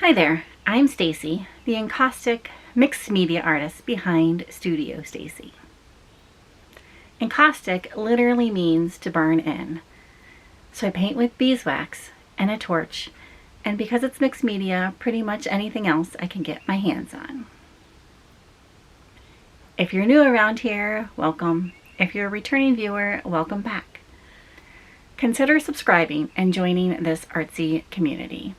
Hi there, I'm Stacy, the encaustic mixed media artist behind Studio Stacy. Encaustic literally means to burn in. So I paint with beeswax and a torch, and because it's mixed media, pretty much anything else I can get my hands on. If you're new around here, welcome. If you're a returning viewer, welcome back. Consider subscribing and joining this artsy community.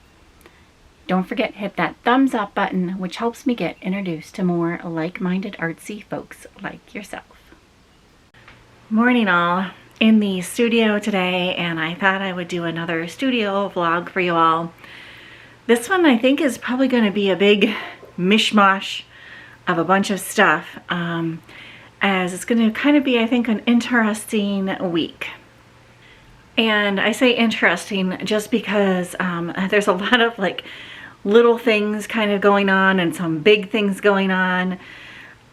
Don't forget to hit that thumbs up button, which helps me get introduced to more like-minded artsy folks like yourself. Morning all, in the studio today, and I thought I would do another studio vlog for you all. This one I think is probably going to be a big mishmash of a bunch of stuff, as it's going to kind of be, I think, an interesting week. And I say interesting just because there's a lot of like little things kind of going on and some big things going on.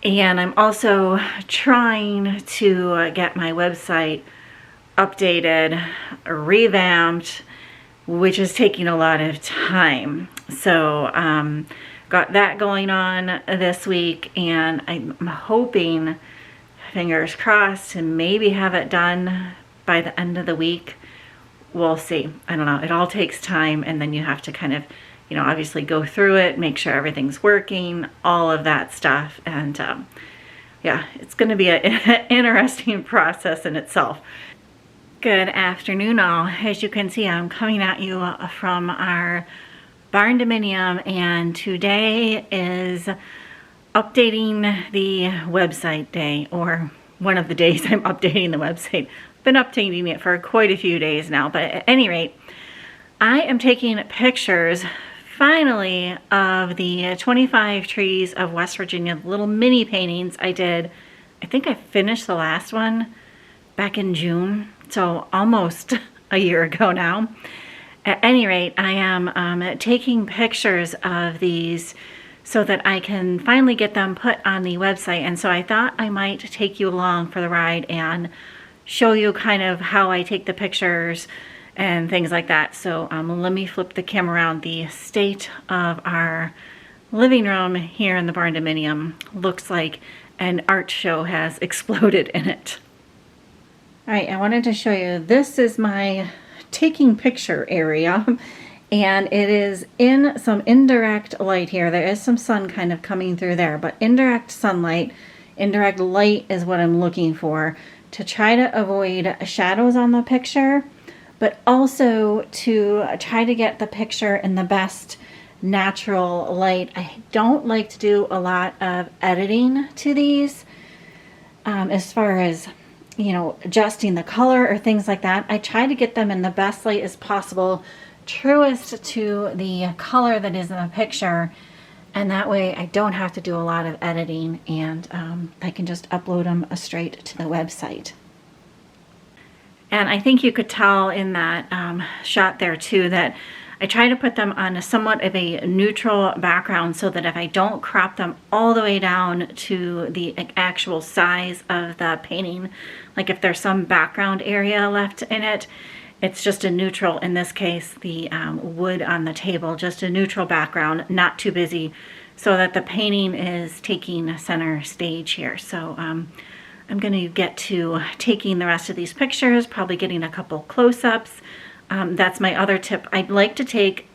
And I'm also trying to get my website updated, revamped, which is taking a lot of time. So got that going on this week, and I'm hoping, fingers crossed, to maybe have it done by the end of the week. We'll see. I don't know. It all takes time, and then you have to kind of, you know, obviously go through it, make sure everything's working, all of that stuff. And yeah, it's going to be an interesting process in itself. Good afternoon all. As you can see, I'm coming at you from our barn dominium, and today is updating the website day, or one of the days I'm updating the website. Been updating it for quite a few days now, but at any rate, I am taking pictures finally of the 25 trees of West Virginia, little mini paintings I did. I think I finished the last one back in June, so almost a year ago now. At any rate, I am taking pictures of these so that I can finally get them put on the website, and so I thought I might take you along for the ride and show you kind of how I take the pictures and things like that. So let me flip the camera around. The state of our living room here in the barn dominium looks like an art show has exploded in it. All right, I wanted to show you, this is my taking picture area, and it is in some indirect light here. There is some sun kind of coming through there, but indirect sunlight, indirect light is what I'm looking for, to try to avoid shadows on the picture, but also to try to get the picture in the best natural light. I don't like to do a lot of editing to these as far as, you know, adjusting the color or things like that. I try to get them in the best light as possible, truest to the color that is in the picture, and that way I don't have to do a lot of editing, and I can just upload them straight to the website. And I think you could tell in that shot there too that I try to put them on somewhat of a neutral background, so that if I don't crop them all the way down to the actual size of the painting, like if there's some background area left in it, it's just a neutral, in this case, the wood on the table, just a neutral background, not too busy, so that the painting is taking center stage here. So I'm going to get to taking the rest of these pictures, probably getting a couple close-ups. That's my other tip. I'd like to take,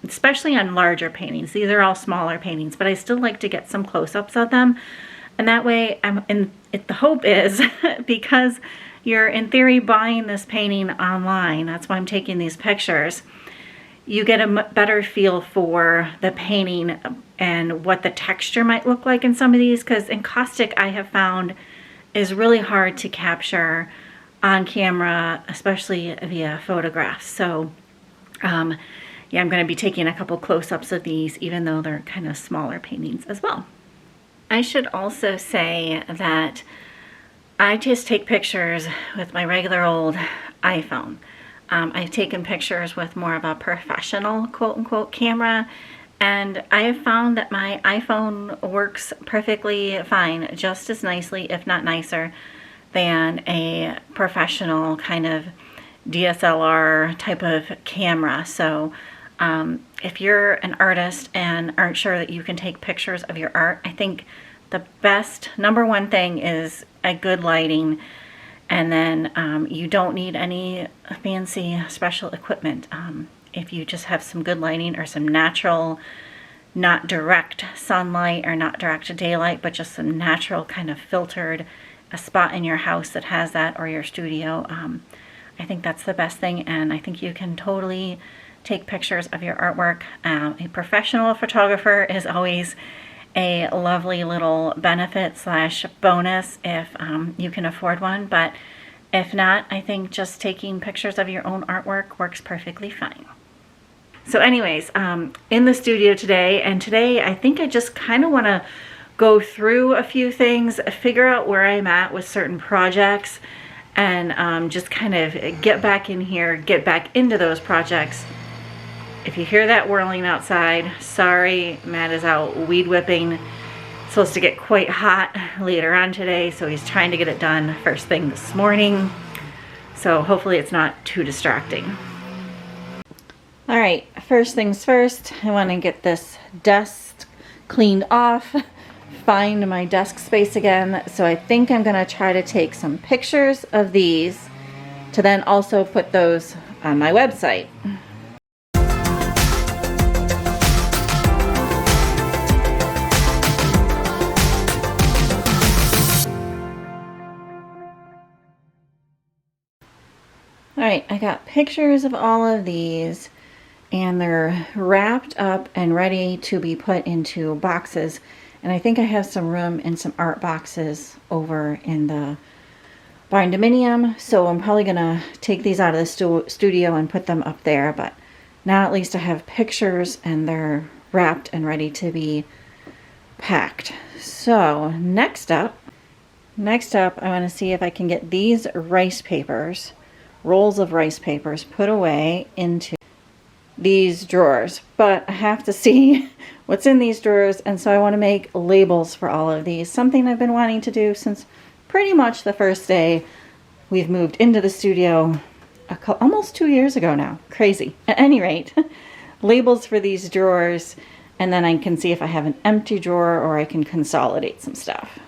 especially on larger paintings, these are all smaller paintings, but I still like to get some close-ups of them. And that way, the hope is, because you're in theory buying this painting online, that's why I'm taking these pictures, you get a better feel for the painting and what the texture might look like in some of these, because encaustic, I have found, is really hard to capture on camera, especially via photographs. So yeah, I'm going to be taking a couple close-ups of these, even though they're kind of smaller paintings as well. I should also say that I just take pictures with my regular old iPhone. I've taken pictures with more of a professional quote-unquote camera, and I have found that my iPhone works perfectly fine, just as nicely, if not nicer, than a professional kind of DSLR type of camera. So If you're an artist and aren't sure that you can take pictures of your art, I think the best number one thing is a good lighting, and then you don't need any fancy special equipment. If you just have some good lighting or some natural, not direct sunlight or not direct daylight, but just some natural kind of filtered, a spot in your house that has that, or your studio, I think that's the best thing, and I think you can totally take pictures of your artwork. A professional photographer is always a lovely little benefit slash bonus if you can afford one, but if not, I think just taking pictures of your own artwork works perfectly fine. So anyways, in the studio today, and today I think I just kind of want to go through a few things, figure out where I'm at with certain projects, and just kind of get back in here, get back into those projects. If you hear that whirling outside, sorry, Matt is out weed whipping. It's supposed to get quite hot later on today, so he's trying to get it done first thing this morning. So hopefully it's not too distracting. All right, first things first, I want to get this desk cleaned off, find my desk space again. So I think I'm going to try to take some pictures of these to then also put those on my website. All right, I got pictures of all of these, and they're wrapped up and ready to be put into boxes. And I think I have some room in some art boxes over in the barn dominium, so I'm probably gonna take these out of the studio and put them up there. But now at least I have pictures and they're wrapped and ready to be packed. So next up I want to see if I can get these rice papers, rolls of rice papers, put away into these drawers, but I have to see what's in these drawers, and so I want to make labels for all of these, something I've been wanting to do since pretty much the first day we've moved into the studio almost 2 years ago now. Crazy. At any rate, labels for these drawers, and then I can see if I have an empty drawer or I can consolidate some stuff.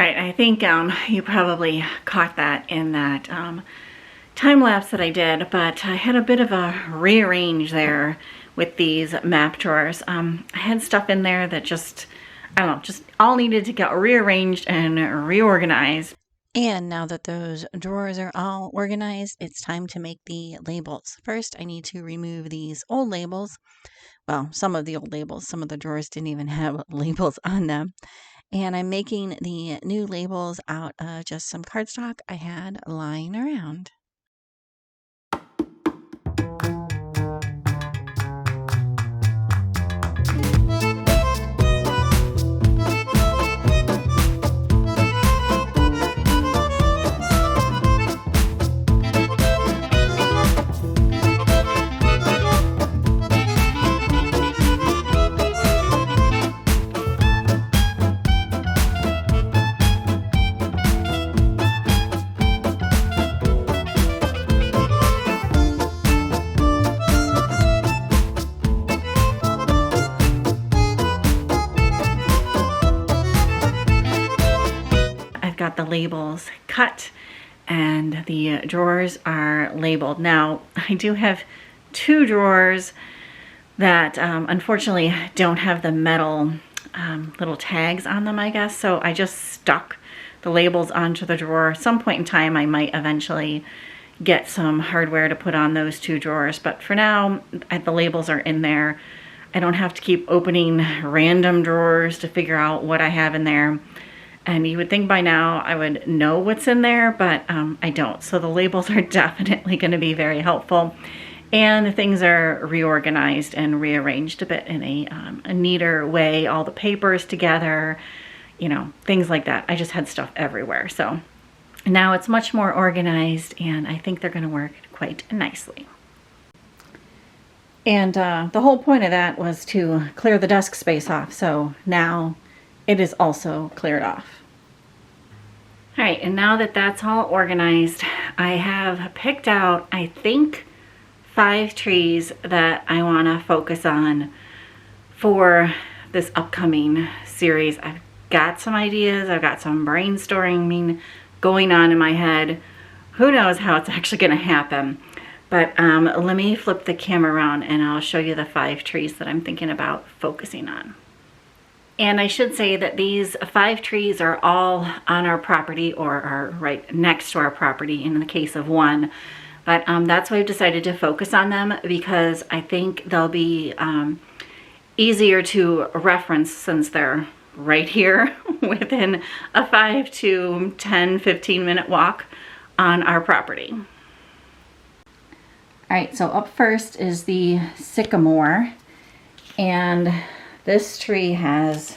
I think you probably caught that in that time lapse that I did, but I had a bit of a rearrange there with these map drawers. I had stuff in there that just, I don't know, just all needed to get rearranged and reorganized. And now that those drawers are all organized, it's time to make the labels. First, I need to remove these old labels. Well, some of the old labels, some of the drawers didn't even have labels on them. And I'm making the new labels out of just some cardstock I had lying around. Got the labels cut and the drawers are labeled. Now I do have two drawers that unfortunately don't have the metal little tags on them, I guess, so I just stuck the labels onto the drawer. At some point in time I might eventually get some hardware to put on those two drawers, but for now the labels are in there. I don't have to keep opening random drawers to figure out what I have in there. And you would think by now I would know what's in there, but I don't. So the labels are definitely going to be very helpful. And things are reorganized and rearranged a bit in a neater way. All the papers together, you know, things like that. I just had stuff everywhere. So now it's much more organized, and I think they're going to work quite nicely. And the whole point of that was to clear the desk space off. So now it is also cleared off. All right, and now that that's all organized, I have picked out, I think, 5 trees that I want to focus on for this upcoming series. I've got some ideas, I've got some brainstorming going on in my head. Who knows how it's actually going to happen. But let me flip the camera around and I'll show you the 5 trees that I'm thinking about focusing on. And I should say that these 5 trees are all on our property or are right next to our property in the case of one. But that's why I've decided to focus on them, because I think they'll be easier to reference since they're right here within a 5 to 10, 15 minute walk on our property. All right, so up first is the sycamore, and this tree has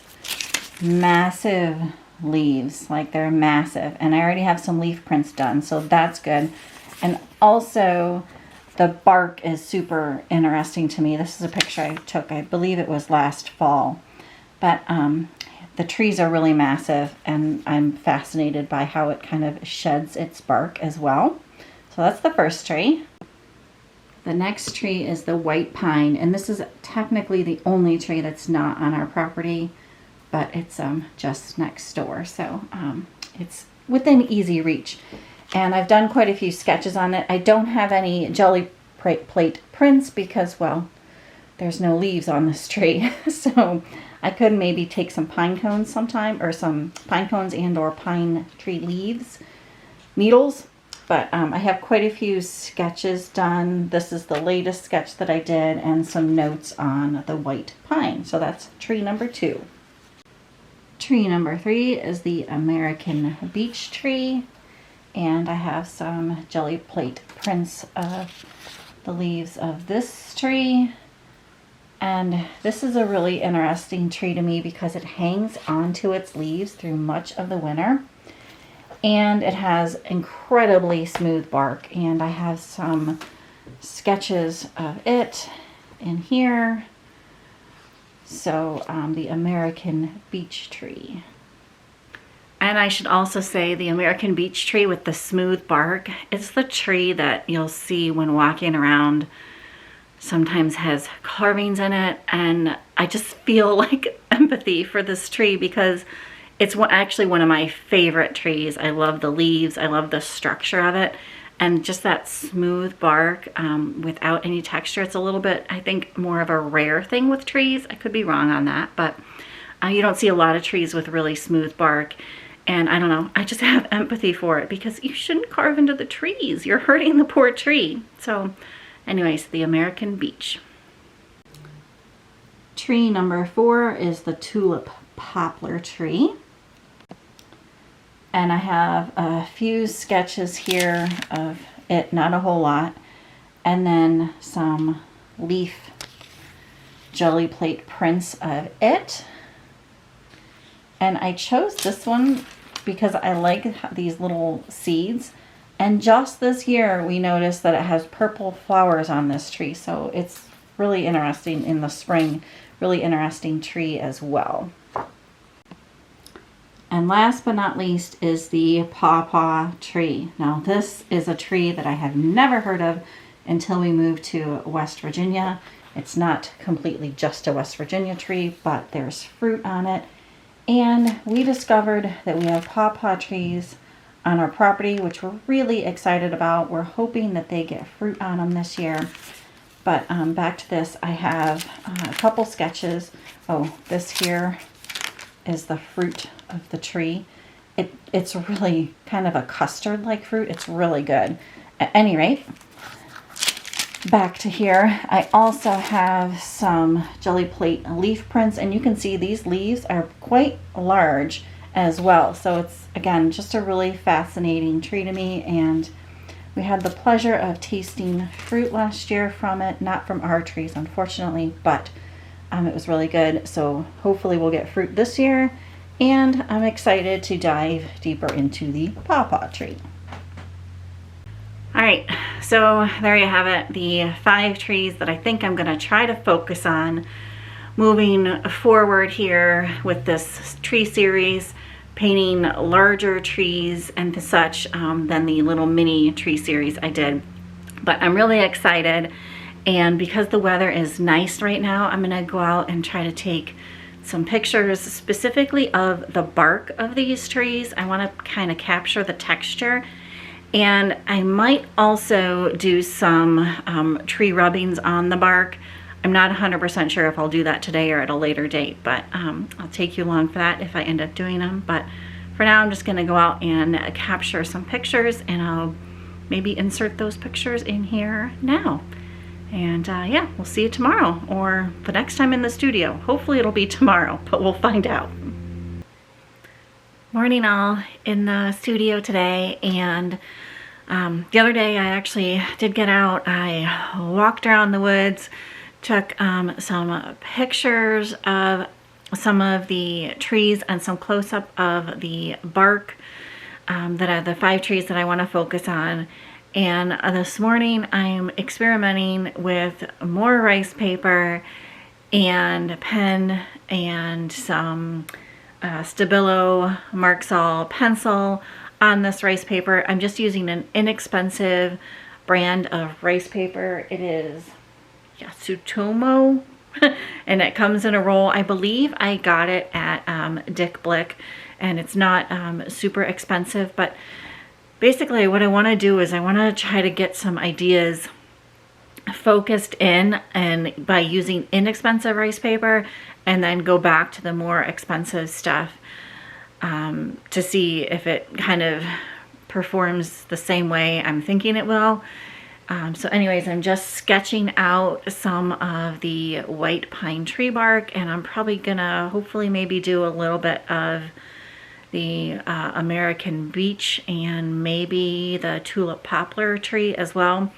massive leaves, like they're massive, and I already have some leaf prints done, so that's good. And also the bark is super interesting to me. This is a picture I took, I believe it was last fall, but the trees are really massive and I'm fascinated by how it kind of sheds its bark as well. So that's the first tree. The next tree is the white pine, and this is technically the only tree that's not on our property, but it's just next door, so it's within easy reach. And I've done quite a few sketches on it. I don't have any jelly plate prints because, well, there's no leaves on this tree. So I could maybe take some pine cones sometime, or some pine cones and or pine tree leaves, needles. But I have quite a few sketches done. This is the latest sketch that I did, and some notes on the white pine. So that's tree number 2. Tree number 3 is the American beech tree. And I have some jelly plate prints of the leaves of this tree. And this is a really interesting tree to me because it hangs onto its leaves through much of the winter. And it has incredibly smooth bark, and I have some sketches of it in here. So the American beech tree. And I should also say the American beech tree with the smooth bark is the tree that you'll see when walking around. Sometimes has carvings in it, and I just feel like empathy for this tree because it's actually one of my favorite trees. I love the leaves, I love the structure of it, and just that smooth bark without any texture. It's a little bit, I think, more of a rare thing with trees. I could be wrong on that, but you don't see a lot of trees with really smooth bark. And I don't know, I just have empathy for it because you shouldn't carve into the trees. You're hurting the poor tree. So anyways, the American beech. Tree number 4 is the tulip poplar tree. And I have a few sketches here of it, not a whole lot, and then some leaf jelly plate prints of it. And I chose this one because I like these little seeds. And just this year we noticed that it has purple flowers on this tree. So it's really interesting in the spring, really interesting tree as well. And last but not least is the pawpaw tree. Now this is a tree that I have never heard of until we moved to West Virginia. It's not completely just a West Virginia tree, but there's fruit on it. And we discovered that we have pawpaw trees on our property, which we're really excited about. We're hoping that they get fruit on them this year. But back to this, I have a couple sketches. Oh, this here is the fruit of the tree. It's really kind of a custard-like fruit. It's really good. At any rate, back to here, I also have some jelly plate leaf prints, and you can see these leaves are quite large as well. So it's, again, just a really fascinating tree to me, and we had the pleasure of tasting fruit last year from it, not from our trees, unfortunately, but it was really good. So hopefully we'll get fruit this year, and I'm excited to dive deeper into the pawpaw tree. All right, so there you have it, the 5 trees that I think I'm gonna try to focus on moving forward here with this tree series, painting larger trees and such than the little mini tree series I did. But I'm really excited, and because the weather is nice right now, I'm gonna go out and try to take some pictures specifically of the bark of these trees. I wanna kind of capture the texture, and I might also do some tree rubbings on the bark. I'm not 100% sure if I'll do that today or at a later date, but I'll take you along for that if I end up doing them. But for now, I'm just gonna go out and capture some pictures, and I'll maybe insert those pictures in here now. And yeah, we'll see you tomorrow or the next time in the studio. Hopefully it'll be tomorrow, but we'll find out. Morning all, in the studio today, and the other day I actually did get out. I walked around the woods, took some pictures of some of the trees and some close-up of the bark that are the 5 trees that I want to focus on. And this morning I'm experimenting with more rice paper and pen and some Stabilo Marxall pencil on this rice paper. I'm just using an inexpensive brand of rice paper. It is Yasutomo and it comes in a roll. I believe I got it at Dick Blick, and it's not super expensive, but basically what I want to do is I want to try to get some ideas focused in, and by using inexpensive rice paper, and then go back to the more expensive stuff to see if it kind of performs the same way I'm thinking it will. So anyways, I'm just sketching out some of the white pine tree bark, and I'm probably gonna hopefully maybe do a little bit of the American beech and maybe the tulip poplar tree as well.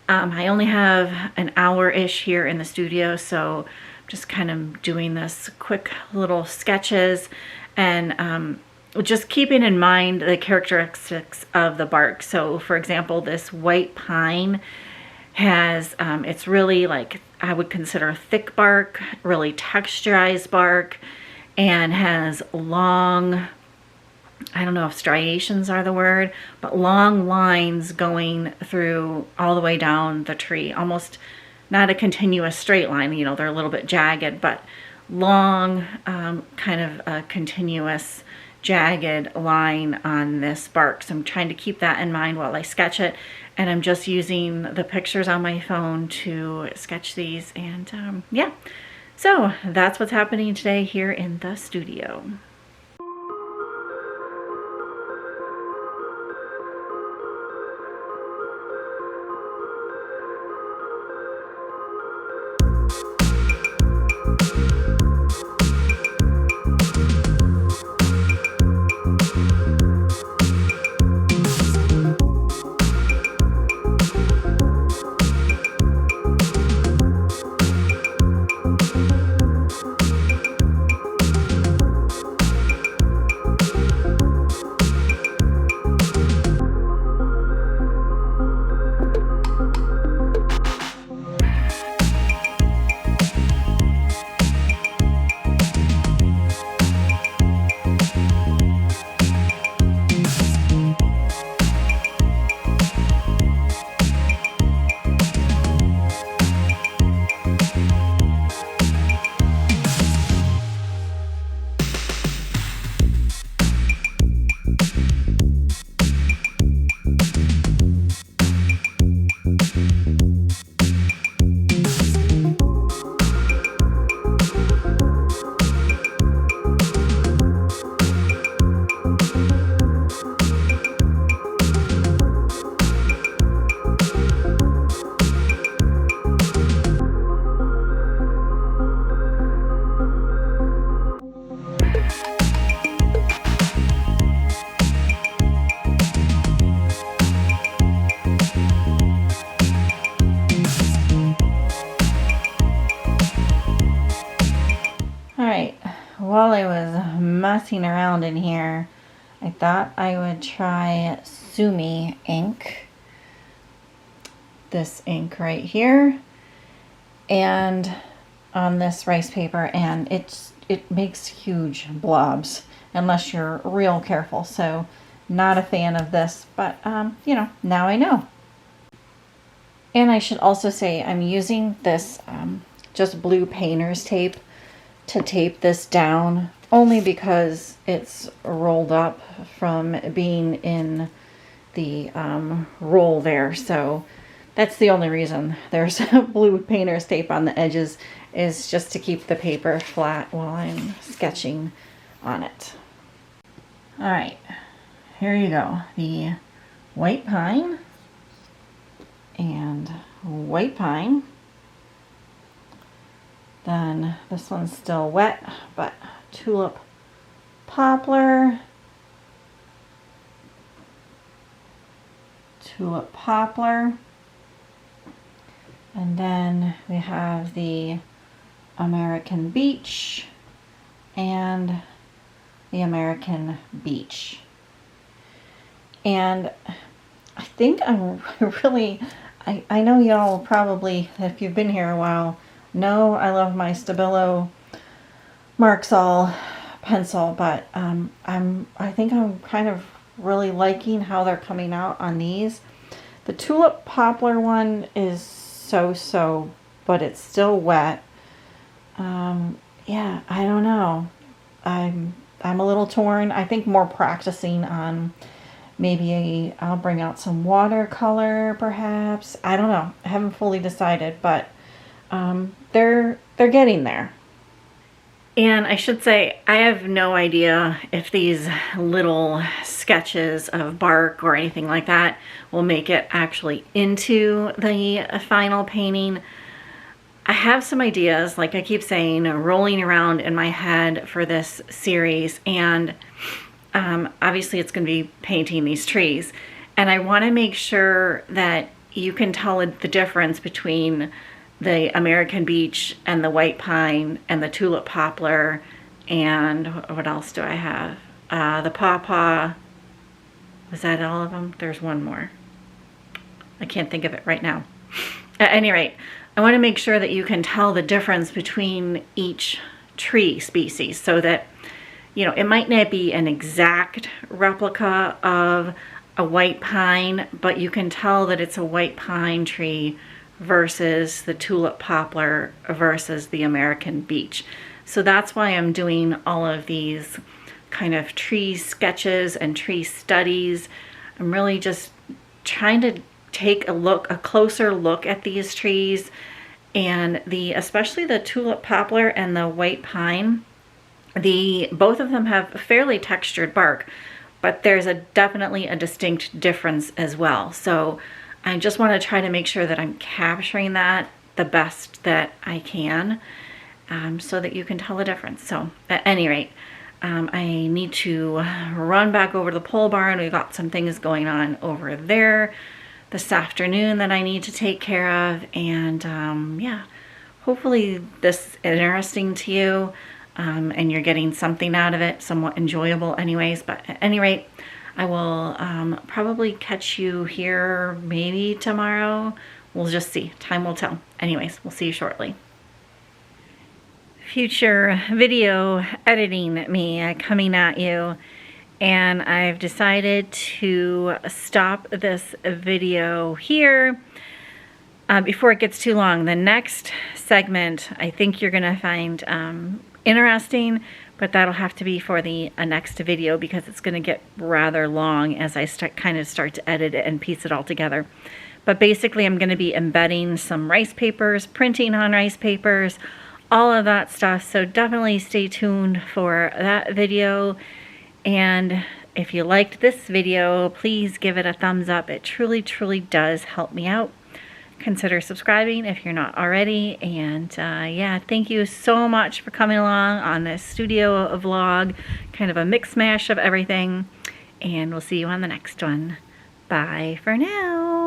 I only have an hour-ish here in the studio, so I'm just kind of doing this quick little sketches, and just keeping in mind the characteristics of the bark. So for example, this white pine has, it's really like, I would consider thick bark, really texturized bark, and has long, I don't know if striations are the word, but long lines going through all the way down the tree. Almost not a continuous straight line, you know, they're a little bit jagged, but long, kind of a continuous jagged line on this bark. So I'm trying to keep that in mind while I sketch it, and I'm just using the pictures on my phone to sketch these. And yeah, so that's what's happening today here in the studio. While I was messing around in here, I thought I would try Sumi ink. this ink right here and on this rice paper, and it makes huge blobs unless you're real careful. So not a fan of this, but you know, now I know. And I should also say I'm using this just blue painter's tape to tape this down, only because it's rolled up from being in the roll there. So that's the only reason there's blue painter's tape on the edges, is just to keep the paper flat while I'm sketching on it. All right, here you go. The white pine and white pine. Then this one's still wet, but tulip poplar, tulip poplar, and then we have the American beech and the American beech. And I think I'm really, I know y'all probably, if you've been here a while, know I love my Stabilo Marxall pencil, but I think I'm kind of really liking how they're coming out on these. The tulip poplar one is so, but it's still wet. Yeah, I don't know. I'm a little torn. I think more practicing on maybe I'll bring out some watercolor perhaps. I don't know. I haven't fully decided, but they're getting there. And I should say, I have no idea if these little sketches of bark or anything like that will make it actually into the final painting. I have some ideas, like I keep saying, rolling around in my head for this series, and obviously it's going to be painting these trees. And I want to make sure that you can tell the difference between the American beech and the white pine and the tulip poplar, and what else do I have? The pawpaw. Was that all of them? There's one more. I can't think of it right now. At any rate, I want to make sure that you can tell the difference between each tree species, so that, you know, it might not be an exact replica of a white pine, but you can tell that it's a white pine tree versus the tulip poplar versus the American beech. So that's why I'm doing all of these kind of tree sketches and tree studies. I'm really just trying to take a closer look at these trees, and especially the tulip poplar and the white pine. Both of them have fairly textured bark, but there's definitely a distinct difference as well. So I just want to try to make sure that I'm capturing that the best that I can, so that you can tell the difference. So at any rate, I need to run back over to the pole barn. We've got some things going on over there this afternoon that I need to take care of. And yeah, hopefully this is interesting to you, and you're getting something out of it, somewhat enjoyable anyways. But at any rate, I will probably catch you here maybe tomorrow. We'll just see. Time will tell. Anyways, we'll see you shortly. Future video editing me coming at you. And I've decided to stop this video here before it gets too long. The next segment I think you're going to find interesting, but that'll have to be for the next video, because it's going to get rather long as I kind of start to edit it and piece it all together. But basically I'm going to be embedding some rice papers, printing on rice papers, all of that stuff. So definitely stay tuned for that video. And if you liked this video, please give it a thumbs up. It truly, truly does help me out. Consider subscribing if you're not already. And yeah, thank you so much for coming along on this studio vlog, kind of a mix mash of everything. And we'll see you on the next one. Bye for now.